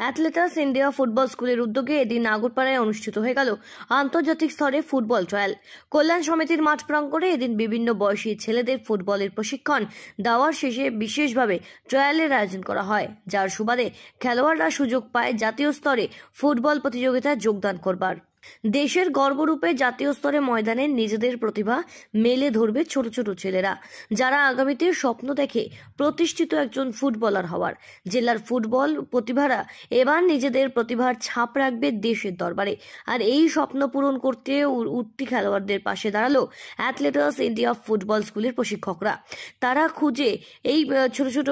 অ্যাথলেটাস India football স্কুলের উদ্যোগে এদিন আগরপাড়ায় অনুষ্ঠিত হয়ে গেল আন্তর্জাতিক স্তরে ফুটবল ট্রায়াল। কল্যাণ সমিতির মাঠ প্রাঙ্গণে এদিন বিভিন্ন বয়সী ছেলেদের ফুটবলের প্রশিক্ষণ দেওয়ার শেষে বিশেষভাবে ট্রায়ালের আয়োজন করা হয়, যার সুবাদে খেলোয়াড়রা সুযোগ পায় জাতীয় স্তরে ফুটবল প্রতিযোগিতায় যোগদান করবার। দেশের গর্বরূপে জাতীয় স্তরে ময়দানে নিজেদের প্রতিভা মেলে ধরবে ছোট ছোট ছেলেরা, যারা আগামীতে স্বপ্ন দেখে প্রতিষ্ঠিত একজন ফুটবলার হওয়ার। জেলার ফুটবল প্রতিভারা এবার নিজেদের প্রতিভার ছাপ রাখবে দেশের দরবারে। আর এই স্বপ্ন পূরণ করতে উঠতি খেলোয়াড়দের পাশে দাঁড়ালো অ্যাথলেটাস ইন্ডিয়া ফুটবল স্কুলের প্রশিক্ষকরা। তারা খুঁজে এই ছোট ছোট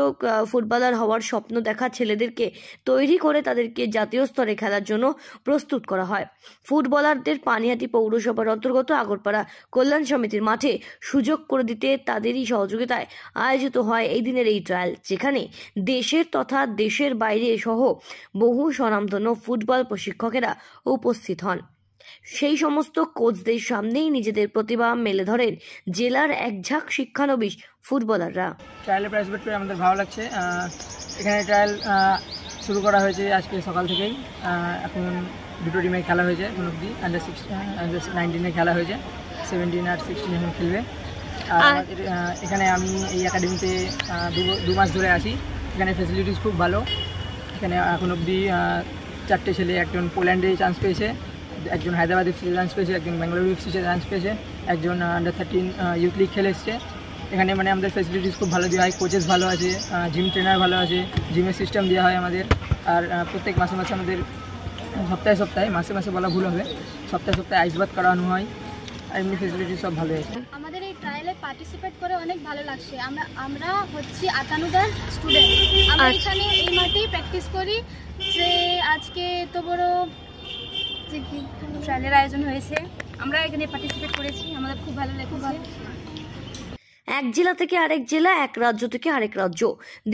ফুটবলার হওয়ার স্বপ্ন দেখা ছেলেদেরকে তৈরি করে তাদেরকে জাতীয় স্তরে খেলার জন্য প্রস্তুত করা হয়। ফুটবলারদের পানিহাটি পৌরসভার অন্তর্গত আগরপাড়া কল্যাণ সমিতির মাঠে সুযোগ করে দিতে তাদেরই সহযোগিতায় আয়োজিত হয় এই দিনের এই ট্রায়াল, যেখানে দেশের তথা দেশের বাইরে সহ বহু স্বনামধন্য ফুটবল প্রশিক্ষকেরা উপস্থিত হন। সেই সমস্ত কোচদের সামনেই নিজেদের প্রতিভা মেলে ধরেন জেলার একঝাঁক শিক্ষানবিশ ফুটবলাররা। ট্রায়ালে পার্টিসিপেট করে আমাদের ভালো লাগছে। এখানে ট্রায়াল শুরু করা হয়েছে আজকে সকাল থেকেই। এখন দুটো টিমে খেলা হয়েছে, এখন অব্দি আন্ডার 19 খেলা হয়েছে, 17 আর 16 এখন খেলবে। আর এখানে আমি এই একাডেমিতে 2 মাস ধরে আছি। এখানে ফ্যাসিলিটিস খুব ভালো। এখানে এখন অব্দি 4টে ছেলে, একজন পোল্যান্ডে চান্স পেয়েছে, একজন হায়দ্রাবাদ এফসিতে চান্স পেয়েছে, একজন বেঙ্গালুরু এফসিতে চান্স পেয়েছে, একজন আন্ডার 13 ইউথ লিগ খেলে এসছে। এখানে মানে আমাদের ফ্যাসিলিটিস খুব ভালো দেওয়া হয়, কোচেস ভালো আছে, জিম ট্রেনার ভালো আছে, জিমের সিস্টেম দেওয়া হয় আমাদের। আর প্রত্যেক মাসে মাসে আমাদের সপ্তাহে মাসে বলা ভুল হবে, সপ্তাহে আইস বাথ করানো হয়। আর এমনি ফেসিলিটি সব ভালো আছে। আমাদের এই ট্রায়ালে পার্টিসিপেট করে অনেক ভালো লাগছে। আমরা হচ্ছি আতানুদার স্টুডেন্ট। আমরা এখানে এই মাঠেই প্র্যাকটিস করি। যে আজকে এত বড় যে কি ট্রায়ালের আয়োজন হয়েছে, আমরা এখানে পার্টিসিপেট করেছি, আমাদের খুব ভালো লেগেছে। এক জেলা থেকে আরেক জেলা, এক রাজ্য থেকে আরেক রাজ্য,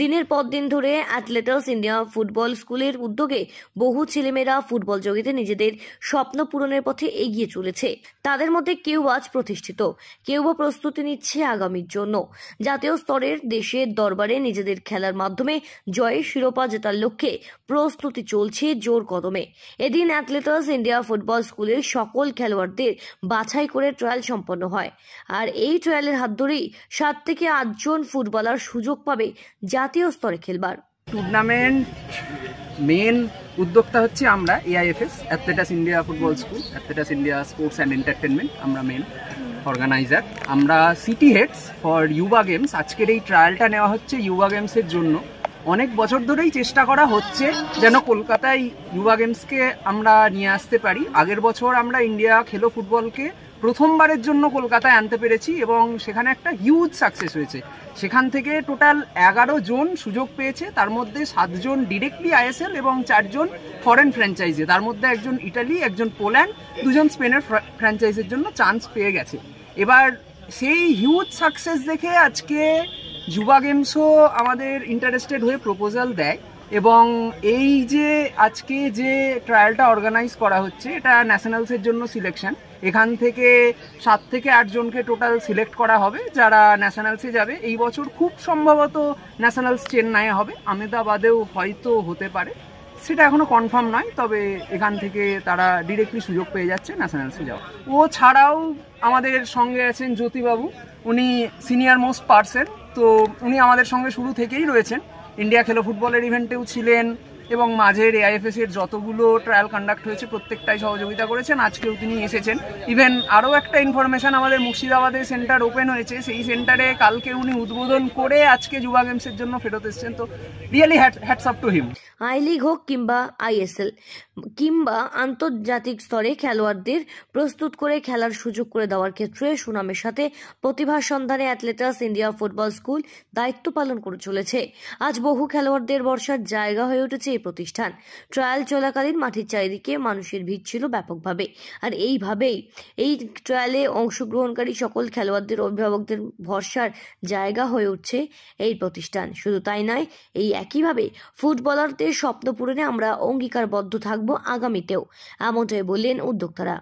দিনের পর দিন ধরে অ্যাথলেটাস ইন্ডিয়া ফুটবল স্কুলের উদ্যোগে বহু ছেলেমেয়েরা ফুটবল জগতে নিজেদের স্বপ্ন পূরণের পথে এগিয়ে চলেছে। তাদের মধ্যে কেউ আজ প্রতিষ্ঠিত, কেউ বা প্রস্তুতি নিচ্ছে আগামীর জন্য। জাতীয় স্তরের দেশের দরবারে নিজেদের খেলার মাধ্যমে জয়ের শিরোপা জেতার লক্ষ্যে প্রস্তুতি চলছে জোর কদমে। এদিন অ্যাথলেটাস ইন্ডিয়া ফুটবল স্কুলের সকল খেলোয়াড়দের বাছাই করে ট্রায়াল সম্পন্ন হয়। আর এই ট্রায়ালের হাত ধরেই 7 থেকে 8 জন ফুটবলার সুযোগ পাবে জাতীয় স্তরে খেলবার। টুর্নামেন্ট মেন উদ্যোক্তা হচ্ছে আমরা, AIFS Athletas India football school, Athletas India sports and entertainment, আমরা মেন অর্গানাইজার। আমরা city heads for Yuva games. আজকের এই ট্রায়ালটা নেওয়া হচ্ছে ইউবা গেমসের জন্য। অনেক বছর ধরেই চেষ্টা করা হচ্ছে যেন কলকাতায় ইউবা গেমসকে আমরা নিয়ে আসতে পারি। আগের বছর আমরা ইন্ডিয়া খেলো ফুটবলকে প্রথমবারের জন্য কলকাতায় আনতে পেরেছি এবং সেখানে একটা হিউজ সাকসেস হয়েছে। সেখান থেকে টোটাল 11 জন সুযোগ পেয়েছে, তার মধ্যে 7 জন ডিরেক্টলি আইএসএল এবং 4 জন ফরেন ফ্র্যাঞ্চাইজি, তার মধ্যে একজন ইটালি, একজন পোল্যান্ড, 2 জন স্পেনের ফ্র্যাঞ্চাইজির জন্য চান্স পেয়ে গেছে। এবার সেই হিউজ সাকসেস দেখে আজকে যুবা গেমসও আমাদের ইন্টারেস্টেড হয়ে প্রপোজাল দেয় এবং এই যে আজকে যে ট্রায়ালটা অর্গানাইজ করা হচ্ছে, এটা ন্যাশনালসের জন্য সিলেকশন। এখান থেকে 7 থেকে 8 জনকে টোটাল সিলেক্ট করা হবে যারা ন্যাশনালসে যাবে। এই বছর খুব সম্ভবত ন্যাশনালস চেন্নাইয়ে হবে, আহমেদাবাদেও হয়তো হতে পারে, সেটা এখনো কনফার্ম নয়। তবে এখান থেকে তারা ডিরেক্টলি সুযোগ পেয়ে যাচ্ছে ন্যাশনালসে যাওয়া। ও ছাড়াও আমাদের সঙ্গে আছেন জ্যোতিবাবু, উনি সিনিয়র মোস্ট পার্সন। তো উনি আমাদের সঙ্গে শুরু থেকেই রয়েছেন, ইন্ডিয়া খেলো ফুটবলের ইভেন্টেও ছিলেন এবং মাঝের এআইএফএস এর যতগুলো ট্রায়াল কন্ডাক্ট হয়েছে প্রত্যেকটাই সহযোগিতা করেছেন। আজকেও তিনি এসেছেন। ইভেন আরও একটা ইনফরমেশন, আমাদের মুর্শিদাবাদে সেন্টার ওপেন হয়েছে, সেই সেন্টারে কালকে উনি উদ্বোধন করে আজকে যুবা গেমসের জন্য ফেরত এসেছেন। তো really hats up to him. I league হোক কিংবা আইএসএল কিংবা আন্তর্জাতিক স্তরে খেলোয়াড়দের প্রস্তুত করে খেলার সুযোগ করে দেওয়ার ক্ষেত্রে সুনামের সাথে প্রতিভার সন্ধানে অ্যাথলেটাস ইন্ডিয়া ফুটবল স্কুল দায়িত্ব পালন করে চলেছে। আজ বহু খেলোয়াড়দের ভরসার জায়গা হয়ে উঠেছে এই প্রতিষ্ঠান। ট্রায়াল চলাকালীন মাঠের চারিদিকে মানুষের ভিড় ছিল ব্যাপকভাবে। আর এইভাবেই এই ট্রায়ালে অংশগ্রহণকারী সকল খেলোয়াড়দের অভিভাবকদের ভরসার জায়গা হয়ে উঠছে এই প্রতিষ্ঠান। শুধু তাই নয়, এই একইভাবে ফুটবলারদের স্বপ্ন পূরণে আমরা অঙ্গীকারবদ্ধ থাকব আগামীতেও, এমনটাই বললেন উদ্যোক্তারা।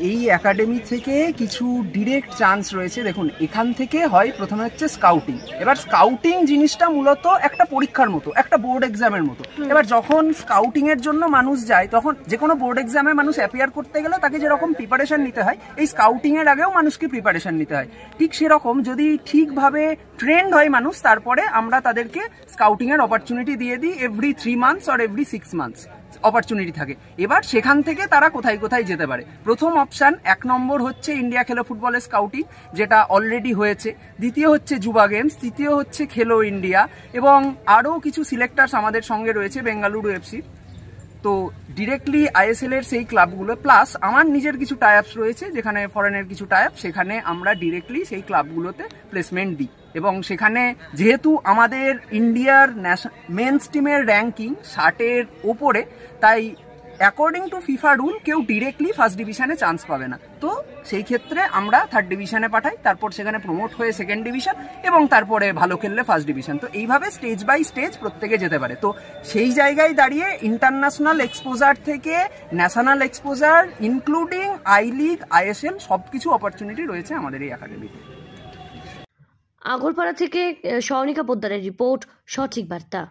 এই একাডেমি থেকে কিছু ডিরেক্ট চান্স রয়েছে। দেখুন, এখান থেকে হয় প্রথমে হচ্ছে স্কাউটিং। এবার স্কাউটিং জিনিসটা মূলত একটা পরীক্ষার মতো, একটা বোর্ড এক্সামের মতো। এবার যখন স্কাউটিং এর জন্য মানুষ যায়, তখন যে কোনো বোর্ড এক্সামে মানুষ অ্যাপিয়ার করতে গেলে তাকে যেরকম প্রিপারেশন নিতে হয়, এই স্কাউটিং এর আগেও মানুষকে প্রিপারেশন নিতে হয়। ঠিক সেরকম যদি ঠিকভাবে ট্রেন্ড হয় মানুষ, তারপরে আমরা তাদেরকে স্কাউটিং এর অপরচুনিটি দিয়ে দিই every 3 months are every 6 months opportunity থাকে। এবার সেখান থেকে তারা কোথায় কোথায় যেতে পারে। প্রথম অপশান 1 নম্বর হচ্ছে ইন্ডিয়া খেলো ফুটবলের স্কাউটিং, যেটা অলরেডি হয়েছে। দ্বিতীয় হচ্ছে যুবা গেমস, তৃতীয় হচ্ছে খেলো ইন্ডিয়া, এবং আরও কিছু সিলেক্টার্স আমাদের সঙ্গে রয়েছে বেঙ্গালুরু এফসি। তো ডিরেক্টলি আইএসএল এর সেই ক্লাবগুলো, প্লাস আমার নিজের কিছু টাই আপস রয়েছে, যেখানে ফরেনের কিছু টাই আপ, সেখানে আমরা ডিরেক্টলি সেই ক্লাবগুলোতে প্লেসমেন্ট দিই। এবং সেখানে যেহেতু আমাদের ইন্ডিয়ার মেন্স টিমের র্যাঙ্কিং 60-এর ওপরে, তাই অ্যাকর্ডিং টু ফিফা রুল কেউ ডিরেক্টলি ফার্স্ট ডিভিশনে চান্স পাবে না। তো সেই ক্ষেত্রে আমরা 3rd ডিভিশনে পাঠাই, তারপর সেখানে প্রমোট হয়ে 2nd ডিভিশন, এবং তারপরে ভালো খেললে ফার্স্ট ডিভিশন। তো এইভাবে স্টেজ বাই স্টেজ প্রত্যেকে যেতে পারে। তো সেই জায়গায় দাঁড়িয়ে ইন্টারন্যাশনাল এক্সপোজার থেকে national exposure, including I league, ISL, সব কিছু অপরচুনিটি রয়েছে আমাদের এই একাডেমিতে। আগরপাড়া থেকে সওনিকা পোদ্দারের রিপোর্ট, সঠিক বার্তা।